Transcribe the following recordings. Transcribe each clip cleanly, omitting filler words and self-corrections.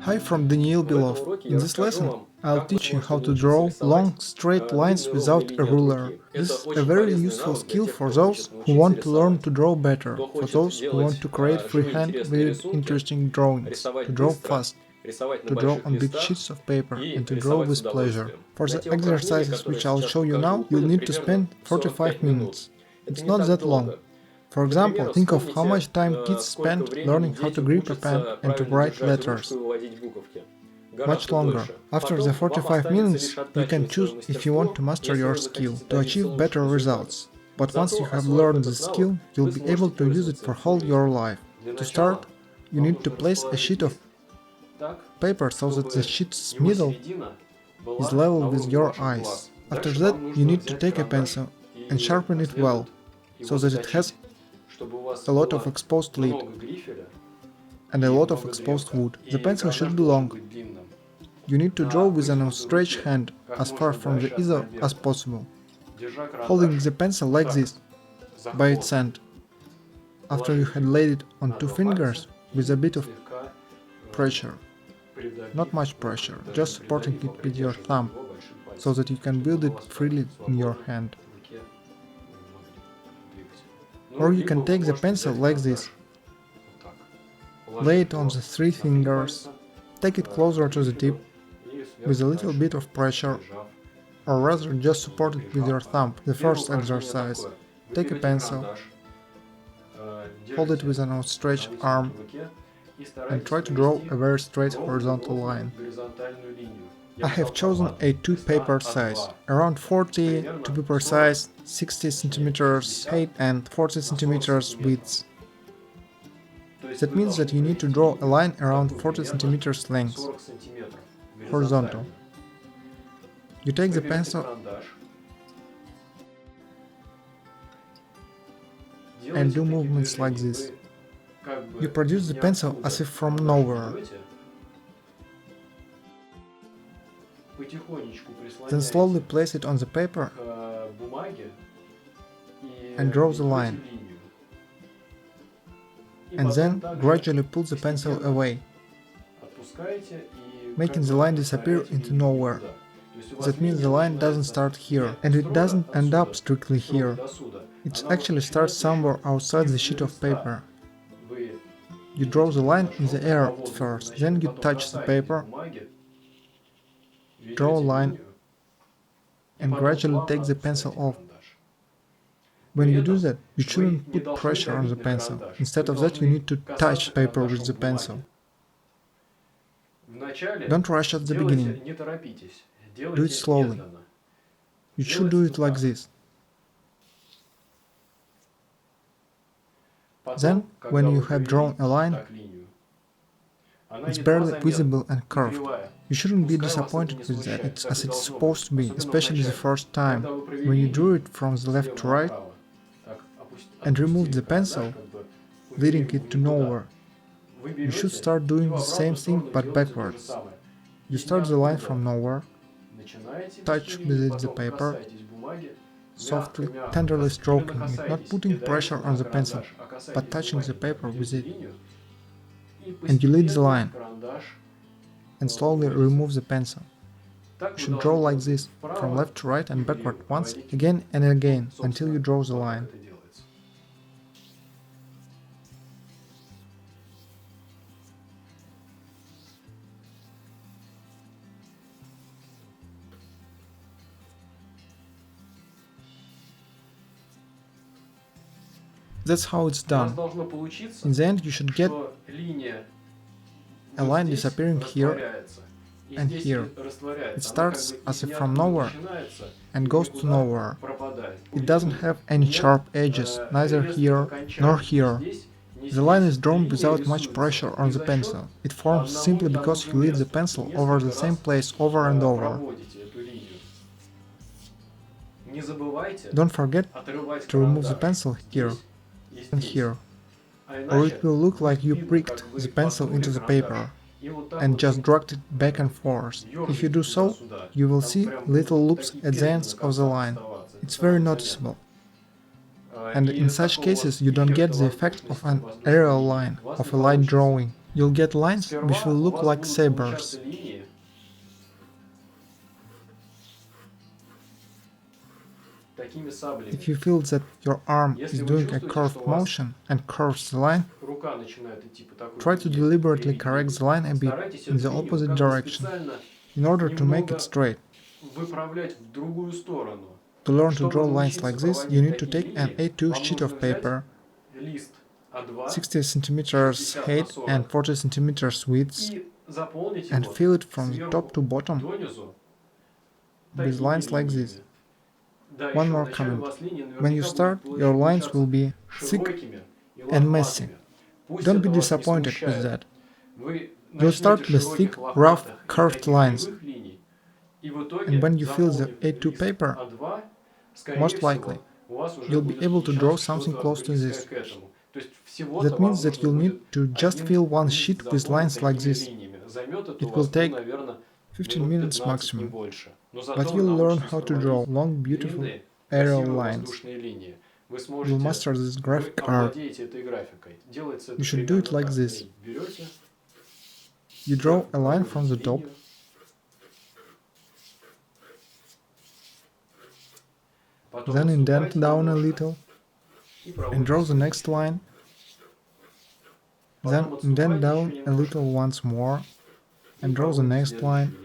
Hi from Daniil Belov. In this lesson, I'll teach you how to draw long, straight lines without a ruler. This is a very useful skill for those who want to learn to draw better, for those who want to create freehand with interesting drawings, to draw fast, to draw on big sheets of paper, and to draw with pleasure. For the exercises which I'll show you now, you'll need to spend 45 minutes. It's not that long. For example, think of how much time kids spend learning how to grip a pen and to write letters. Much longer. After the 45 minutes, you can choose if you want to master your skill, to achieve better results. But once you have learned this skill, you'll be able to use it for whole your life. To start, you need to place a sheet of paper so that the sheet's middle is level with your eyes. After that, you need to take a pencil and sharpen it well, so that it has a lot of exposed lid and a lot of exposed wood. The pencil should be long. You need to draw with an outstretched hand as far from the easel as possible, holding the pencil like this, by its end. After you had laid it on two fingers with a bit of pressure, not much pressure, just supporting it with your thumb, so that you can build it freely in your hand. Or you can take the pencil like this, lay it on the three fingers, take it closer to the tip, with a little bit of pressure, or rather just support it with your thumb. The first exercise. Take a pencil, hold it with an outstretched arm, and try to draw a very straight horizontal line. I have chosen a 2 paper size, around 40, to be precise, 60 cm height and 40 cm width. That means that you need to draw a line around 40 cm length, horizontal. You take the pencil and do movements like this. You produce the pencil as if from nowhere. Then slowly place it on the paper and draw the line. And then gradually pull the pencil away, making the line disappear into nowhere. That means the line doesn't start here, and it doesn't end up strictly here. It actually starts somewhere outside the sheet of paper. You draw the line in the air at first, then you touch the paper, draw a line, and gradually take the pencil off. When you do that, you shouldn't put pressure on the pencil. Instead of that, you need to touch paper with the pencil. Don't rush at the beginning. Do it slowly. You should do it like this. Then, when you have drawn a line, it's barely visible and curved. You shouldn't be disappointed with that, as it's supposed to be, especially the first time. When you drew it from the left to right and removed the pencil, leading it to nowhere, you should start doing the same thing but backwards. You start the line from nowhere, touch with it the paper, softly, tenderly stroking it, not putting pressure on the pencil, but touching the paper with it. And you lead the line, and slowly remove the pencil. You should draw like this, from left to right and backward once, again and again, until you draw the line. That's how it's done. In the end, you should get a line disappearing here and here. It starts as if from nowhere and goes to nowhere. It doesn't have any sharp edges, neither here nor here. The line is drawn without much pressure on the pencil. It forms simply because you lead the pencil over the same place over and over. Don't forget to remove the pencil here and here, or it will look like you pricked the pencil into the paper and just dragged it back and forth. If you do so, you will see little loops at the ends of the line. It's very noticeable. And in such cases you don't get the effect of an aerial line, of a light drawing. You'll get lines which will look like sabers. If you feel that your arm is doing a curved motion and curves the line, try to deliberately correct the line a bit in the opposite direction in order to make it straight. To learn to draw lines like this, you need to take an A2 sheet of paper, 60 cm height and 40 cm width, and fill it from the top to bottom with lines like this. One more comment. When you start, your lines will be thick and messy. Don't be disappointed with that. You'll start with thick, rough, curved lines. And when you fill the A2 paper, most likely, you'll be able to draw something close to this. That means that you'll need to just fill one sheet with lines like this. It will take 15 minutes maximum. But you'll learn how to draw long, beautiful aerial lines. You'll master this graphic art. You should do it like this. You draw a line from the top, then indent down a little, and draw the next line, then indent down a little once more, and draw the next line,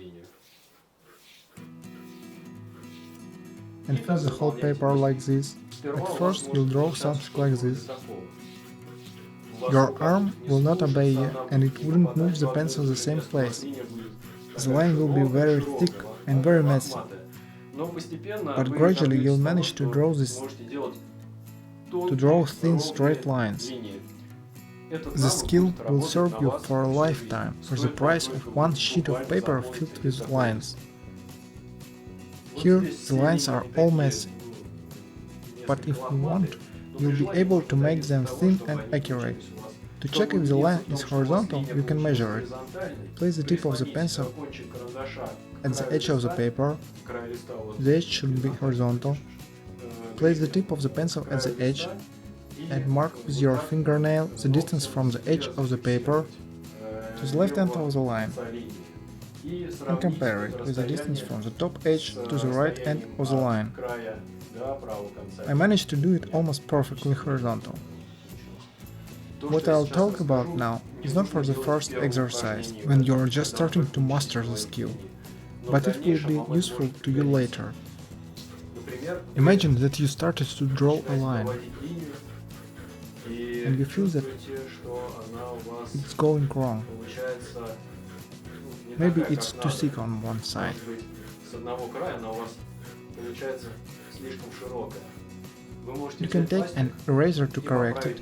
and fill the whole paper like this. At first you'll draw something like this. Your arm will not obey you, and it wouldn't move the pencil the same place. The line will be very thick and very messy. But gradually you'll manage to draw thin straight lines. The skill will serve you for a lifetime for the price of one sheet of paper filled with lines. Here the lines are all messy, but if you want, you'll be able to make them thin and accurate. To check if the line is horizontal, you can measure it. Place the tip of the pencil at the edge of the paper. The edge should be horizontal. Place the tip of the pencil at the edge and mark with your fingernail the distance from the edge of the paper to the left end of the line, and compare it with the distance from the top edge to the right end of the line. I managed to do it almost perfectly horizontal. What I'll talk about now is not for the first exercise, when you're just starting to master the skill, but it will be useful to you later. Imagine that you started to draw a line, and you feel that it's going wrong. Maybe it's too thick on one side. You can take an eraser to correct it.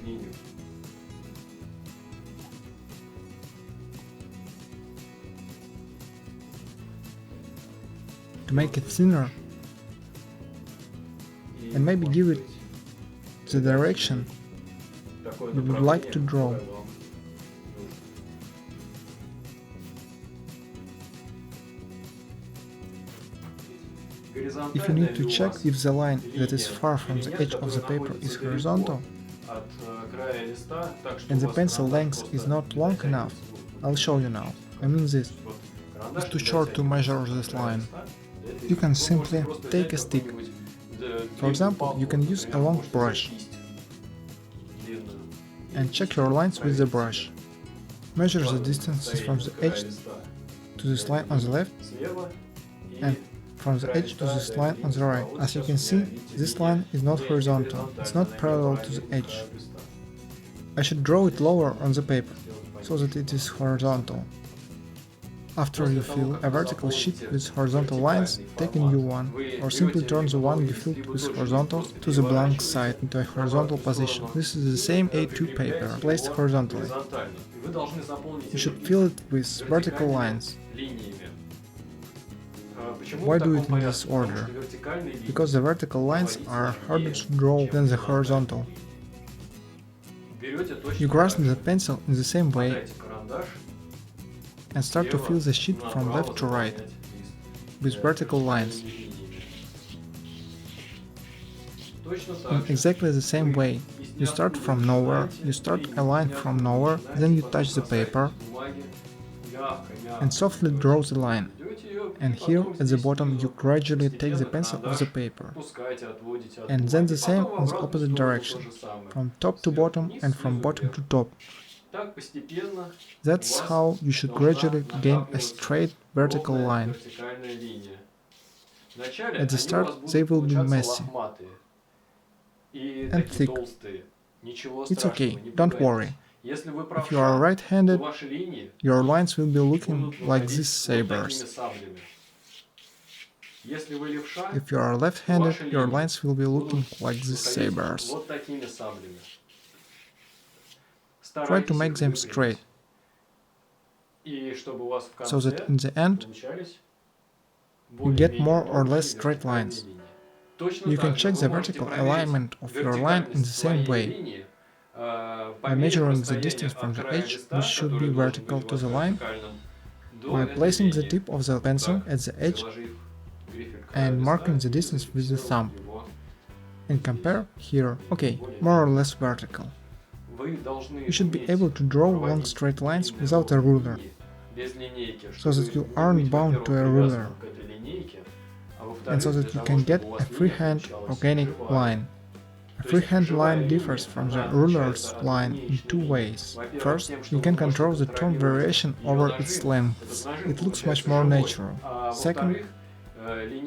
To make it thinner, and maybe give it the direction you would like to draw. If you need to check if the line that is far from the edge of the paper is horizontal, and the pencil length is not long enough, I'll show you now. I mean this. It's too short to measure this line. You can simply take a stick. For example, you can use a long brush and check your lines with the brush. Measure the distances from the edge to this line on the left and from the edge to this line on the right. As you can see, this line is not horizontal, it's not parallel to the edge. I should draw it lower on the paper, so that it is horizontal. After you fill a vertical sheet with horizontal lines, take a new one, or simply turn the one you filled with horizontals to the blank side into a horizontal position. This is the same A2 paper, placed horizontally. You should fill it with vertical lines. Why do it in this order? Because the vertical lines are harder to draw than the horizontal. You grasp the pencil in the same way and start to fill the sheet from left to right with vertical lines. In exactly the same way, you start from nowhere, you start a line from nowhere, then you touch the paper and softly draw the line. And here at the bottom you gradually take the pencil off the paper. And then the same in the opposite direction, from top to bottom and from bottom to top. That's how you should gradually gain a straight vertical line. At the start they will be messy and thick. It's okay, don't worry. If you are right-handed, your lines will be looking like these sabers. If you are left-handed, your lines will be looking like these sabers. Try to make them straight, so that in the end you get more or less straight lines. You can check the vertical alignment of your line in the same way, by measuring the distance from the edge, which should be vertical to the line, by placing the tip of the pencil at the edge and marking the distance with the thumb. And compare here, okay, more or less vertical. You should be able to draw long straight lines without a ruler, so that you aren't bound to a ruler, and so that you can get a freehand organic line. A freehand line differs from the ruler's line in two ways. First, you can control the tone variation over its length. It looks much more natural. Second,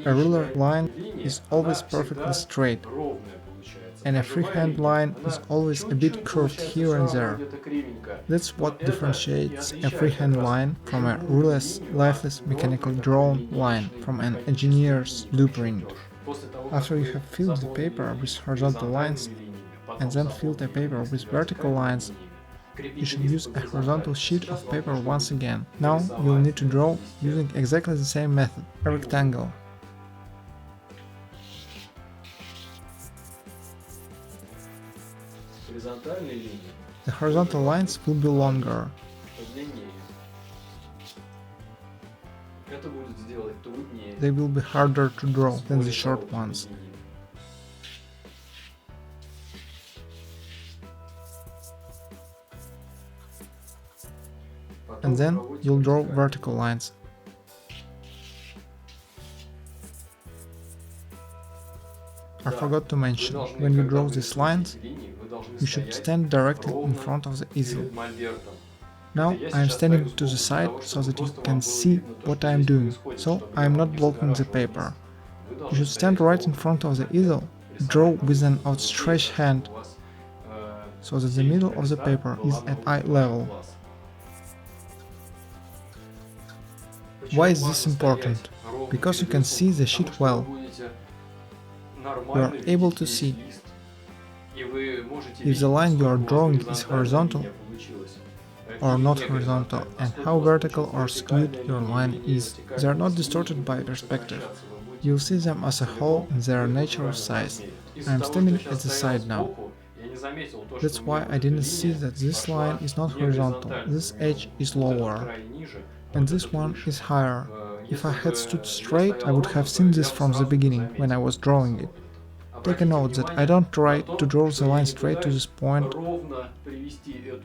a ruler line is always perfectly straight, and a freehand line is always a bit curved here and there. That's what differentiates a freehand line from a ruleless, lifeless, mechanically drawn line from an engineer's blueprint. After you have filled the paper with horizontal lines and then filled a paper with vertical lines, you should use a horizontal sheet of paper once again. Now you'll need to draw using exactly the same method, a rectangle. The horizontal lines will be longer. They will be harder to draw than the short ones. And then you'll draw vertical lines. I forgot to mention, when you draw these lines, you should stand directly in front of the easel. Now I am standing to the side so that you can see what I am doing, so I am not blocking the paper. You should stand right in front of the easel, draw with an outstretched hand, so that the middle of the paper is at eye level. Why is this important? Because you can see the sheet well. You are able to see if the line you are drawing is horizontal or not horizontal, and how vertical or skewed your line is. They are not distorted by perspective. You'll see them as a whole in their natural size. I am standing at the side now. That's why I didn't see that this line is not horizontal, this edge is lower, and this one is higher. If I had stood straight, I would have seen this from the beginning, when I was drawing it. Take a note that I don't try to draw the line straight to this point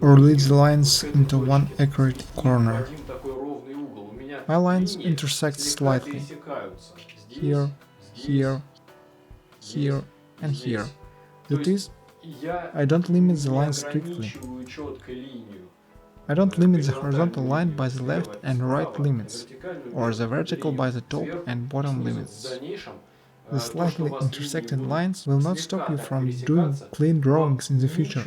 or lead the lines into one accurate corner. My lines intersect slightly. Here, here, here, and here. That is, I don't limit the line strictly. I don't limit the horizontal line by the left and right limits, or the vertical by the top and bottom limits. The slightly intersected lines will not stop you from doing clean drawings in the future.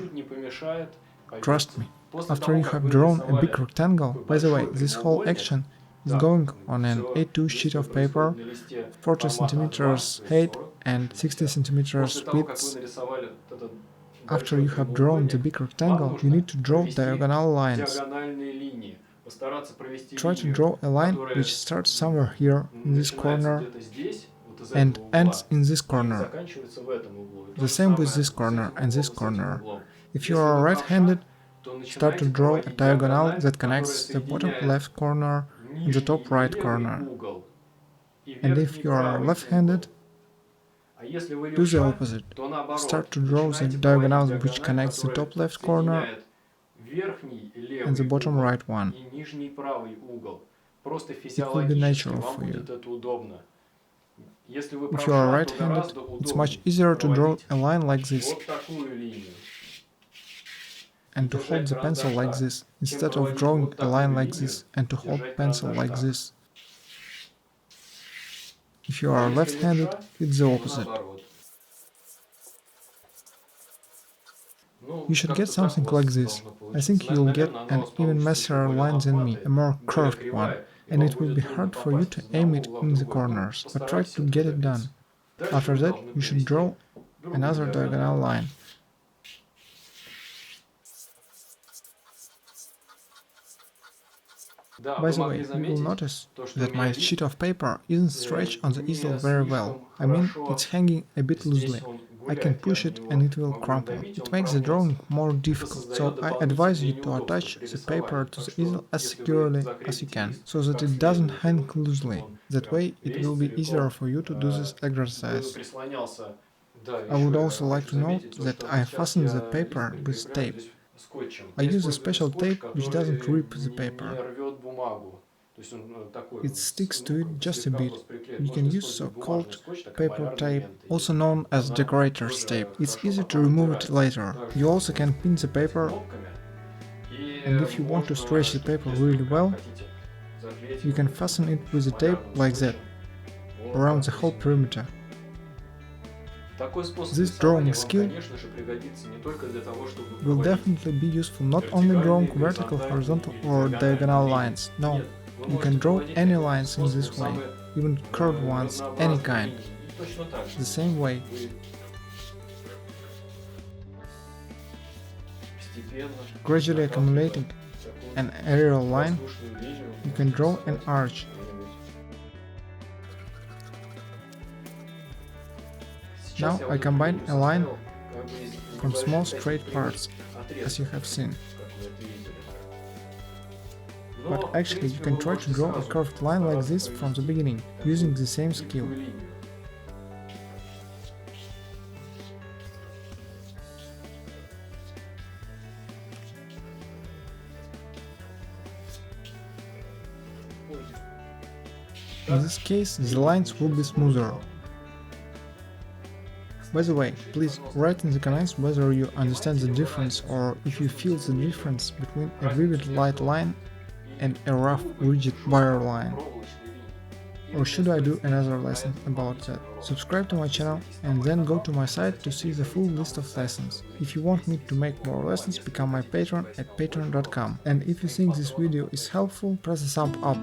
Trust me. After you have drawn a big rectangle, by the way, this whole action is going on an A2 sheet of paper, 40 cm height and 60 cm width. After you have drawn the big rectangle, you need to draw diagonal lines. Try to draw a line which starts somewhere here, in this corner, and ends in this corner. The same with this corner and this corner. If you are right-handed, start to draw a diagonal that connects the bottom left corner and the top right corner. And if you are left-handed, Do the opposite. Start to draw the diagonal which connects the top left corner and the bottom right one. It will be natural for you. If you are right-handed, it's much easier to draw a line like this and to hold the pencil like this, instead of drawing a line like this and to hold pencil like this. If you are left-handed, it's the opposite. You should get something like this. I think you'll get an even messier line than me, a more curved one, and it will be hard for you to aim it in the corners, but try to get it done. After that, you should draw another diagonal line. By the way, you will notice that my sheet of paper isn't stretched on the easel very well. I mean, it's hanging a bit loosely. I can push it and it will crumple. It makes the drawing more difficult, so I advise you to attach the paper to the easel as securely as you can, so that it doesn't hang loosely. That way, it will be easier for you to do this exercise. I would also like to note that I fastened the paper with tape. I use a special tape which doesn't rip the paper. It sticks to it just a bit. You can use so-called paper tape, also known as decorator's tape. It's easy to remove it later. You also can pin the paper, and if you want to stretch the paper really well, you can fasten it with the tape like that, around the whole perimeter. This drawing skill will definitely be useful not only drawing vertical, horizontal or diagonal lines. No, you can draw any lines in this way, even curved ones, any kind. The same way. Gradually accumulating an aerial line, you can draw an arch. Now I combine a line from small straight parts, as you have seen. But actually you can try to draw a curved line like this from the beginning, using the same skill. In this case, the lines will be smoother. By the way, please write in the comments whether you understand the difference or if you feel the difference between a vivid light line and a rough, rigid wire line. Or should I do another lesson about that? Subscribe to my channel and then go to my site to see the full list of lessons. If you want me to make more lessons, become my patron at patreon.com. And if you think this video is helpful, press the thumb up.